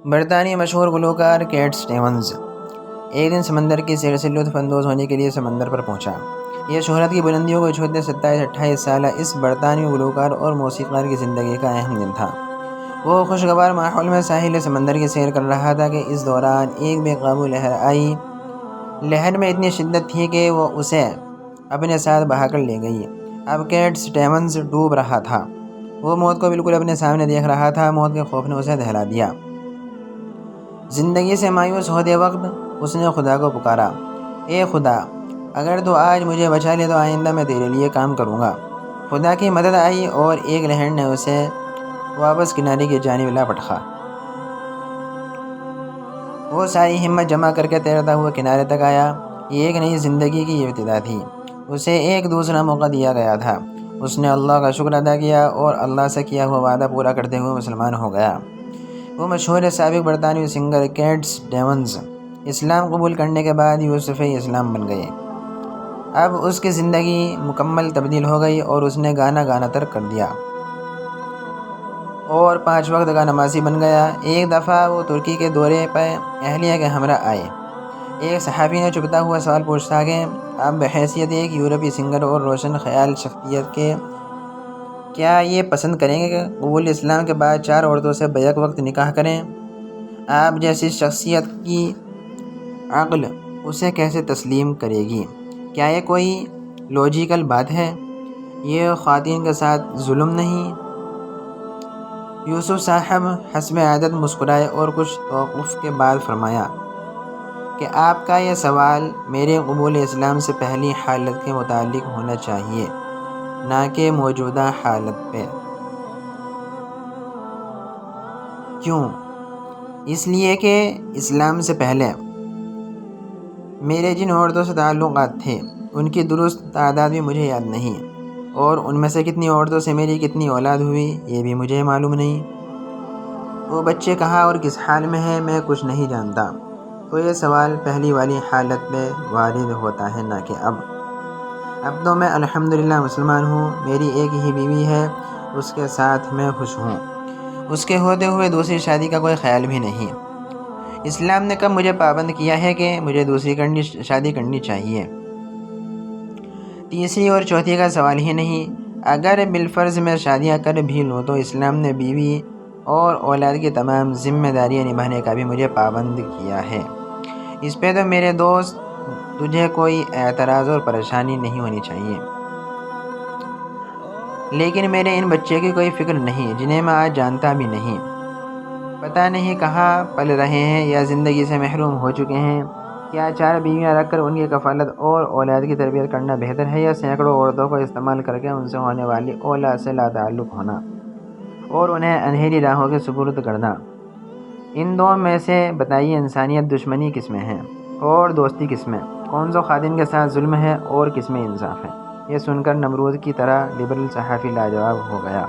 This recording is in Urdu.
برطانوی مشہور گلوکار کیٹ سٹیونز ایک دن سمندر کی سیر سے لطف اندوز ہونے کے لیے سمندر پر پہنچا۔ یہ شہرت کی بلندیوں کو چھوتے 27-28 سالہ اس برطانوی گلوکار اور موسیقار کی زندگی کا اہم دن تھا۔ وہ خوشگوار ماحول میں ساحل سمندر کی سیر کر رہا تھا کہ اس دوران ایک بے قابو لہر آئی۔ لہر میں اتنی شدت تھی کہ وہ اسے اپنے ساتھ بہا کر لے گئی۔ اب کیٹ سٹیونز ڈوب رہا تھا۔ وہ موت کو بالکل اپنے سامنے دیکھ رہا تھا۔ موت کے خوف نے اسے دہلا دیا۔ زندگی سے مایوس ہوتے وقت اس نے خدا کو پکارا، اے خدا، اگر تو آج مجھے بچا لے تو آئندہ میں تیرے لیے کام کروں گا۔ خدا کی مدد آئی اور ایک لہر نے اسے واپس کنارے کی جانب لا پٹکا۔ وہ ساری ہمت جمع کر کے تیرتا ہوا کنارے تک آیا۔ یہ ایک نئی زندگی کی ابتدا تھی۔ اسے ایک دوسرا موقع دیا گیا تھا۔ اس نے اللہ کا شکر ادا کیا اور اللہ سے کیا ہوا وعدہ پورا کرتے ہوئے مسلمان ہو گیا۔ وہ مشہور سابق برطانوی سنگر کیٹ سٹیونز اسلام قبول کرنے کے بعد یوسف اسلام بن گئے۔ اب اس کی زندگی مکمل تبدیل ہو گئی اور اس نے گانا ترک کر دیا اور 5 وقت کا نمازی بن گیا۔ ایک دفعہ وہ ترکی کے دورے پہ اہلیہ کے ہمراہ آئے۔ ایک صحافی نے چبھتا ہوا سوال پوچھا کہ آپ بحیثیت ایک یورپی سنگر اور روشن خیال شخصیت کے کیا یہ پسند کریں گے کہ قبول اسلام کے بعد 4 عورتوں سے بیک وقت نکاح کریں؟ آپ جیسی شخصیت کی عقل اسے کیسے تسلیم کرے گی؟ کیا یہ کوئی لاجیکل بات ہے؟ یہ خواتین کے ساتھ ظلم نہیں؟ یوسف صاحب حسب عادت مسکرائے اور کچھ توقف کے بعد فرمایا کہ آپ کا یہ سوال میرے قبول اسلام سے پہلی حالت کے متعلق ہونا چاہیے، نہ کہ موجودہ حالت پہ۔ کیوں؟ اس لیے کہ اسلام سے پہلے میرے جن عورتوں سے تعلقات تھے ان کی درست تعداد بھی مجھے یاد نہیں، اور ان میں سے کتنی عورتوں سے میری کتنی اولاد ہوئی یہ بھی مجھے معلوم نہیں۔ وہ بچے کہاں اور کس حال میں ہیں میں کچھ نہیں جانتا۔ تو یہ سوال پہلی والی حالت میں وارد ہوتا ہے، نہ کہ اب تو میں الحمدللہ مسلمان ہوں۔ میری ایک ہی بیوی ہے، اس کے ساتھ میں خوش ہوں۔ اس کے ہوتے ہوئے دوسری شادی کا کوئی خیال بھی نہیں۔ اسلام نے کب مجھے پابند کیا ہے کہ مجھے دوسری شادی کرنی چاہیے؟ تیسری اور چوتھی کا سوال ہی نہیں۔ اگر بالفرض میں شادیاں کر بھی لوں تو اسلام نے بیوی اور اولاد کی تمام ذمہ داریاں نبھانے کا بھی مجھے پابند کیا ہے۔ اس پہ تو میرے دوست تجھے کوئی اعتراض اور پریشانی نہیں ہونی چاہیے۔ لیکن میرے ان بچے کی کوئی فکر نہیں جنہیں میں آج جانتا بھی نہیں۔ پتہ نہیں کہاں پل رہے ہیں یا زندگی سے محروم ہو چکے ہیں۔ کیا 4 بیویاں رکھ کر ان کی کفالت اور اولاد کی تربیت کرنا بہتر ہے یا سینکڑوں عورتوں کو استعمال کر کے ان سے ہونے والی اولاد سے لا تعلق ہونا اور انہیں اندھیری راہوں کے سپرد کرنا؟ ان دو میں سے بتائیے انسانیت دشمنی کس میں ہے اور دوستی کس میں؟ کون سا خواتین کے ساتھ ظلم ہے اور کس میں انصاف ہے؟ یہ سن کر نمرود کی طرح لبرل صحافی لاجواب ہو گیا۔